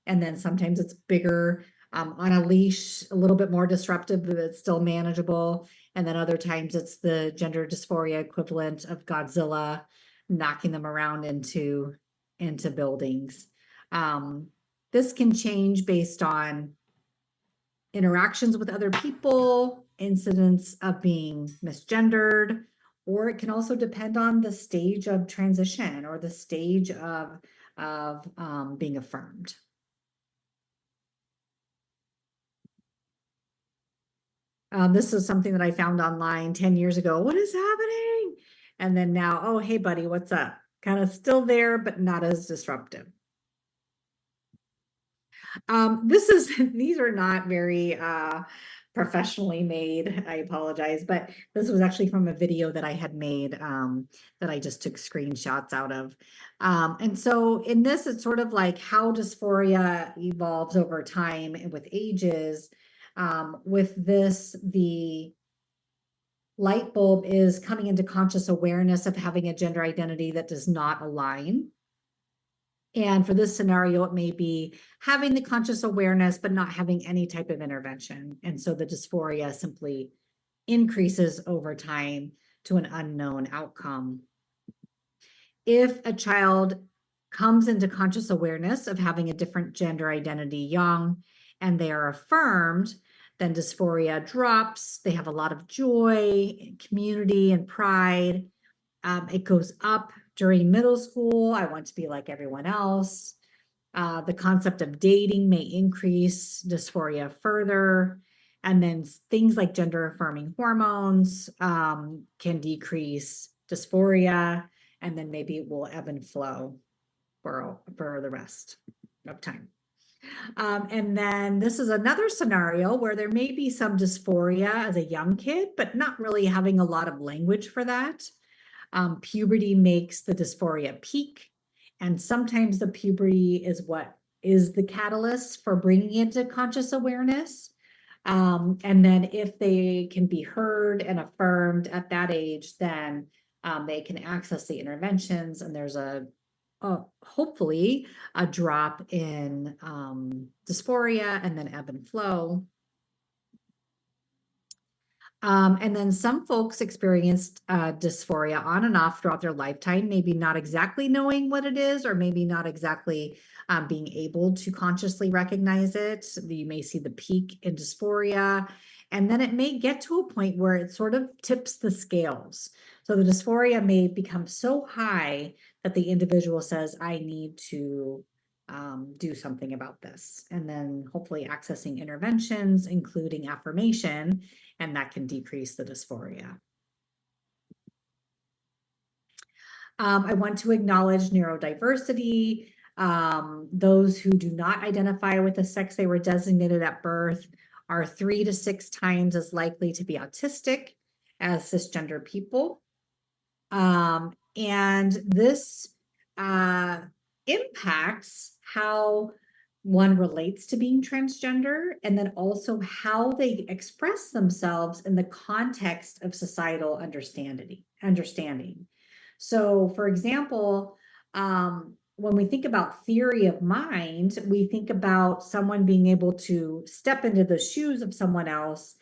S1: And then sometimes it's bigger, on a leash, a little bit more disruptive, but it's still manageable. And then other times it's the gender dysphoria equivalent of Godzilla knocking them around into buildings. This can change based on interactions with other people, incidents of being misgendered, or it can also depend on the stage of transition or the stage of being affirmed. This is something that I found online 10 years ago. What is happening? And then now, oh, hey, buddy, what's up? Kind of still there, but not as disruptive. These are not very professionally made. I apologize, but this was actually from a video that I had made that I just took screenshots out of. And so in this, it's sort of like how dysphoria evolves over time and with ages. With this, the light bulb is coming into conscious awareness of having a gender identity that does not align. And for this scenario, it may be having the conscious awareness, but not having any type of intervention. And so the dysphoria simply increases over time to an unknown outcome. If a child comes into conscious awareness of having a different gender identity young and they are affirmed, then dysphoria drops. They have a lot of joy, community, and pride. It goes up during middle school. I want to be like everyone else. The concept of dating may increase dysphoria further. And then things like gender affirming hormones can decrease dysphoria. And then maybe it will ebb and flow for the rest of time. And then this is another scenario where there may be some dysphoria as a young kid, but not really having a lot of language for that. Puberty makes the dysphoria peak, and sometimes the puberty is what is the catalyst for bringing it to conscious awareness. And then if they can be heard and affirmed at that age, then they can access the interventions, and there's hopefully a drop in dysphoria and then ebb and flow. And then some folks experienced dysphoria on and off throughout their lifetime, maybe not exactly knowing what it is, or maybe not exactly being able to consciously recognize it. You may see the peak in dysphoria, and then it may get to a point where it sort of tips the scales. So the dysphoria may become so high that the individual says, I need to do something about this. And then hopefully accessing interventions, including affirmation, and that can decrease the dysphoria. I want to acknowledge neurodiversity. Those who do not identify with the sex they were designated at birth are 3 to 6 times as likely to be autistic as cisgender people. And this impacts how one relates to being transgender, and then also how they express themselves in the context of societal understanding. So, for example, when we think about theory of mind, we think about someone being able to step into the shoes of someone else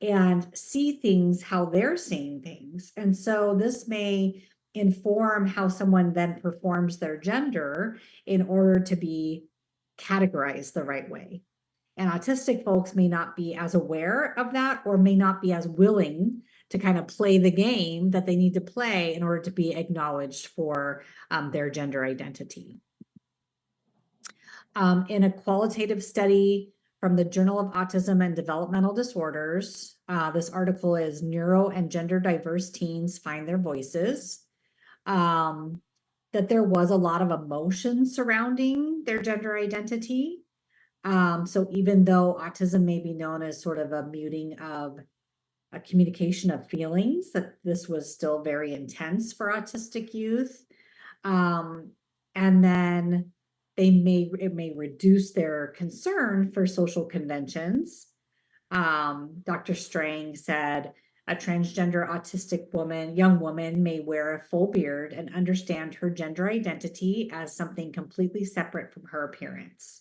S1: and see things how they're seeing things. And so this may inform how someone then performs their gender in order to be categorized the right way. And autistic folks may not be as aware of that, or may not be as willing to kind of play the game that they need to play in order to be acknowledged for their gender identity. In a qualitative study from the Journal of Autism and Developmental Disorders, this article is Neuro and Gender Diverse Teens Find Their Voices, that there was a lot of emotion surrounding their gender identity. So even though autism may be known as sort of a muting of a communication of feelings, that this was still very intense for autistic youth. And then it may reduce their concern for social conventions. Dr. Strang said, a transgender autistic young woman may wear a full beard and understand her gender identity as something completely separate from her appearance.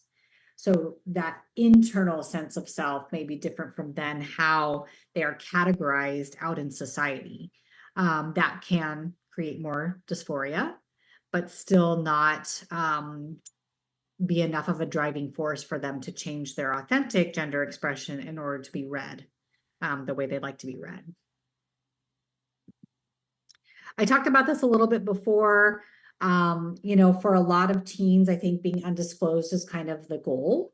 S1: So that internal sense of self may be different from then how they are categorized out in society. That can create more dysphoria, but still not be enough of a driving force for them to change their authentic gender expression in order to be read the way they'd like to be read. I talked about this a little bit before. For a lot of teens, I think being undisclosed is kind of the goal,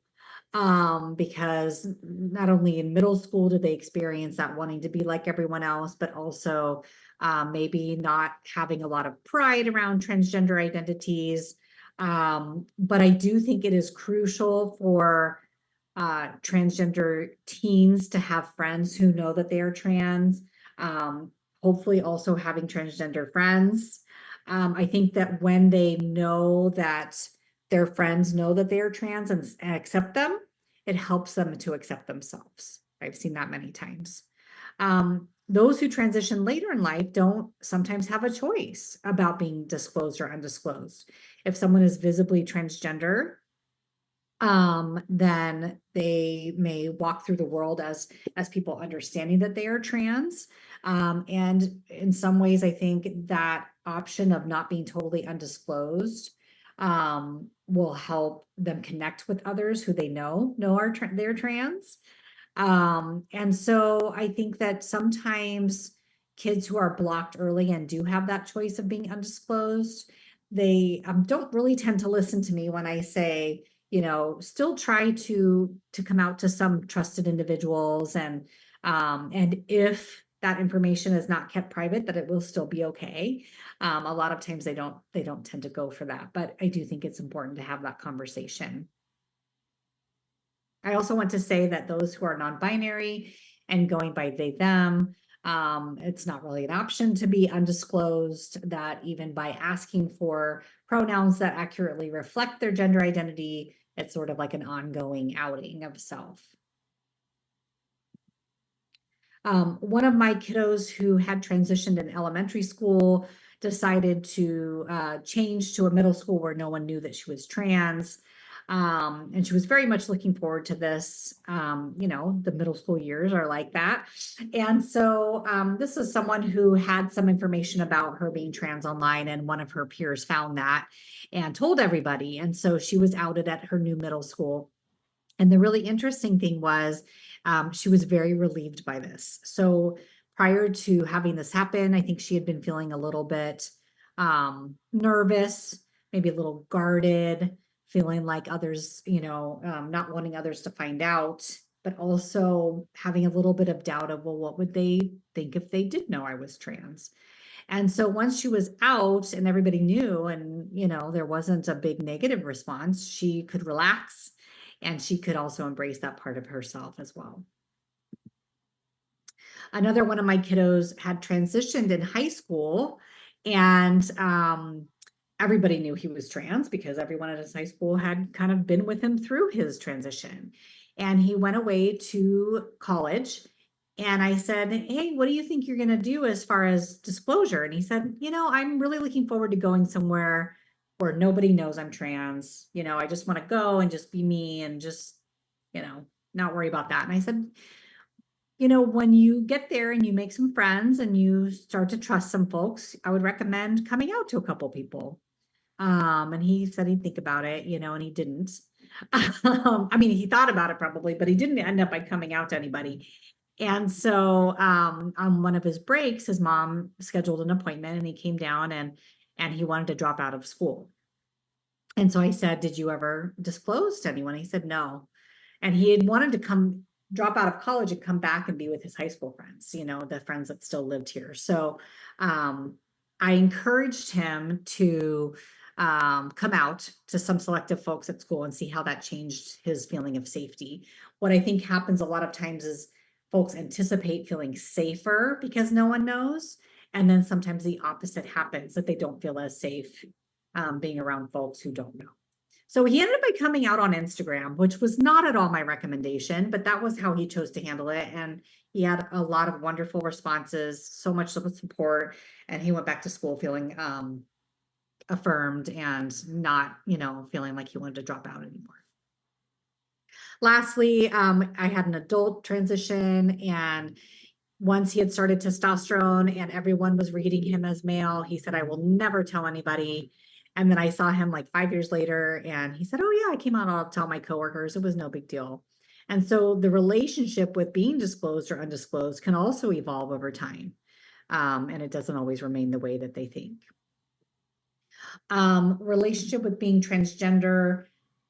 S1: because not only in middle school do they experience that wanting to be like everyone else, but also maybe not having a lot of pride around transgender identities. But I do think it is crucial for transgender teens to have friends who know that they are trans, hopefully also having transgender friends. I think that when they know that their friends know that they are trans and accept them, it helps them to accept themselves. I've seen that many times. Those who transition later in life don't sometimes have a choice about being disclosed or undisclosed. If someone is visibly transgender, then they may walk through the world as people understanding that they are trans. And in some ways, I think that option of not being totally undisclosed will help them connect with others who they know they're trans. And so I think that sometimes kids who are blocked early and do have that choice of being undisclosed, they don't really tend to listen to me when I say, still try to come out to some trusted individuals, and if that information is not kept private, that it will still be okay. A lot of times they don't tend to go for that, but I do think it's important to have that conversation. I also want to say that those who are non-binary and going by they, them, it's not really an option to be undisclosed, that even by asking for pronouns that accurately reflect their gender identity, it's sort of like an ongoing outing of self. One of my kiddos who had transitioned in elementary school decided to change to a middle school where no one knew that she was trans. And she was very much looking forward to this. The middle school years are like that. And so this is someone who had some information about her being trans online, and one of her peers found that and told everybody. And so she was outed at her new middle school. And the really interesting thing was she was very relieved by this. So prior to having this happen, I think she had been feeling a little bit nervous, maybe a little guarded, feeling like others, not wanting others to find out, but also having a little bit of doubt of, well, what would they think if they did know I was trans? And so once she was out and everybody knew, and, there wasn't a big negative response, she could relax, and she could also embrace that part of herself as well. Another one of my kiddos had transitioned in high school, and everybody knew he was trans because everyone at his high school had kind of been with him through his transition. And he went away to college, and I said, hey, what do you think you're going to do as far as disclosure? And he said, I'm really looking forward to going somewhere where nobody knows I'm trans. I just want to go and just be me and just, not worry about that. And I said, when you get there and you make some friends and you start to trust some folks, I would recommend coming out to a couple people. And he said he'd think about it, and he didn't. He thought about it probably, but he didn't end up by coming out to anybody. And so on one of his breaks, his mom scheduled an appointment and he came down and he wanted to drop out of school. And so I said, did you ever disclose to anyone? He said, no. And he had wanted to drop out of college and come back and be with his high school friends, you know, the friends that still lived here. So I encouraged him to come out to some selective folks at school and see how that changed his feeling of safety. What I think happens a lot of times is folks anticipate feeling safer because no one knows. And then sometimes the opposite happens, that they don't feel as safe being around folks who don't know. So he ended up by coming out on Instagram, which was not at all my recommendation, but that was how he chose to handle it. And he had a lot of wonderful responses, so much support, and he went back to school feeling affirmed and not, you know, feeling like he wanted to drop out anymore. Lastly, I had an adult transition, and once he had started testosterone and everyone was reading him as male, he said, I will never tell anybody. And then I saw him like 5 years later and he said, oh yeah, I came out, I'll tell my coworkers. It was no big deal. And so the relationship with being disclosed or undisclosed can also evolve over time. And it doesn't always remain the way that they think. Relationship with being transgender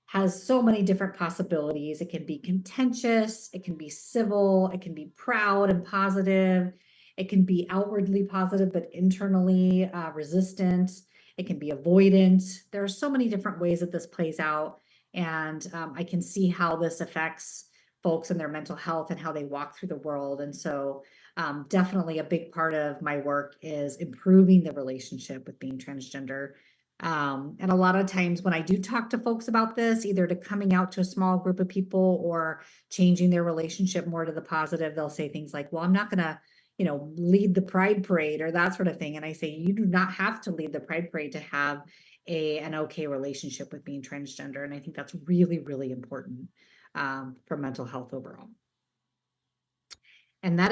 S1: has so many different possibilities. It can be contentious, it can be civil, it can be proud and positive, it can be outwardly positive but internally resistant, it can be avoidant. There are so many different ways that this plays out, and I can see how this affects folks and their mental health and how they walk through the world. And so definitely a big part of my work is improving the relationship with being transgender. And a lot of times when I do talk to folks about this, either to coming out to a small group of people or changing their relationship more to the positive, they'll say things like, well, I'm not going to, you know, lead the pride parade or that sort of thing. And I say, you do not have to lead the pride parade to have an okay relationship with being transgender. And I think that's really, really important for mental health overall. And that